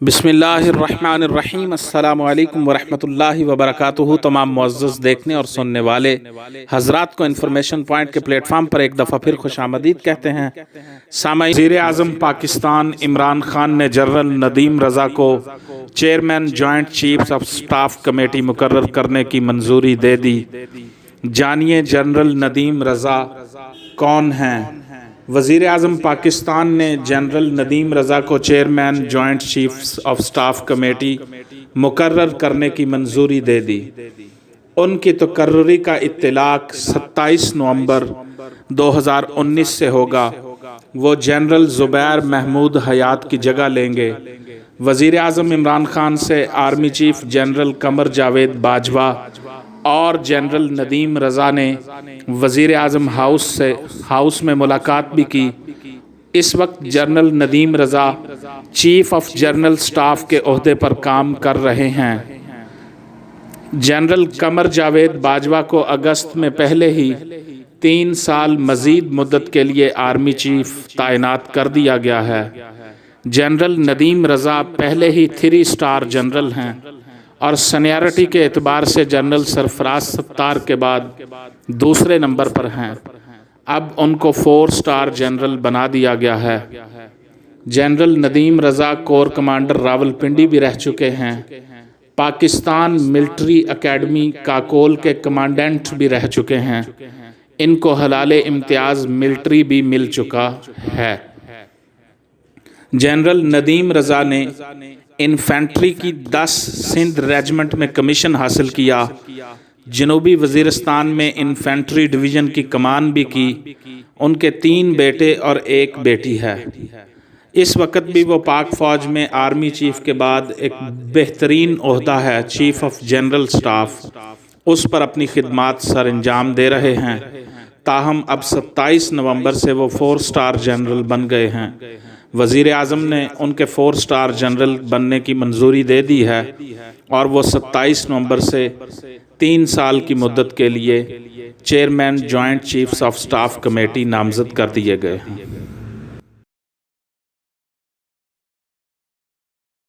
بسم اللہ الرحمن الرحیم۔ السلام علیکم ورحمۃ اللہ وبرکاتہ۔ تمام معزز دیکھنے اور سننے والے حضرات کو انفارمیشن پوائنٹ کے پلیٹ فارم پر ایک دفعہ پھر خوش آمدید کہتے ہیں۔ سامعین، وزیر اعظم پاکستان عمران خان نے جنرل ندیم رضا کو chairman joint chiefs of staff committee مقرر کرنے کی منظوری دے دی۔ جانیے جنرل ندیم رضا کون ہیں؟ وزیر اعظم پاکستان نے جنرل ندیم رضا کو chairman joint chiefs of staff committee مقرر کرنے کی منظوری دے دی۔ ان کی تقرری کا اطلاق 27 نومبر 2019 سے ہوگا۔ وہ جنرل زبیر محمود حیات کی جگہ لیں گے۔ وزیر اعظم عمران خان سے army chief general Qamar Javed Bajwa اور جنرل ندیم رضا نے وزیر اعظم ہاؤس میں ملاقات بھی کی۔ اس وقت general Nadeem Raza chief of general staff کے عہدے پر کام کر رہے ہیں۔ جنرل قمر جاوید باجوہ کو اگست میں پہلے ہی 3 سال مزید مدت کے لیے آرمی چیف تعینات کر دیا گیا ہے۔ جنرل ندیم رضا پہلے ہی 3 سٹار جنرل ہیں اور سینیارٹی کے اعتبار سے جنرل سرفراز ستار کے بعد دوسرے نمبر پر ہیں۔ اب ان کو 4 سٹار جنرل بنا دیا گیا ہے۔ جنرل ندیم رضا کور کمانڈر راولپنڈی بھی رہ چکے ہیں۔ پاکستان ملٹری اکیڈمی کاکول کے کمانڈنٹ بھی رہ چکے ہیں۔ ان کو حلال امتیاز ملٹری بھی مل چکا ہے۔ جنرل ندیم رضا نے انفینٹری کی 10 سندھ ریجمنٹ میں کمیشن حاصل کیا۔ جنوبی وزیرستان میں انفینٹری ڈویژن کی کمان بھی کی۔ ان کے 3 بیٹے اور 1 بیٹی ہے۔ اس وقت بھی وہ پاک فوج میں آرمی چیف کے بعد ایک بہترین عہدہ ہے، چیف آف جنرل سٹاف۔ اس پر اپنی خدمات سر انجام دے رہے ہیں۔ تاہم اب 27 نومبر سے وہ 4 سٹار جنرل بن گئے ہیں۔ وزیر اعظم نے ان کے 4 سٹار جنرل بننے کی منظوری دے دی ہے اور وہ 27 نومبر سے 3 سال کی مدت کے لیے chairman joint chiefs of staff committee نامزد کر دیے گئے ہیں۔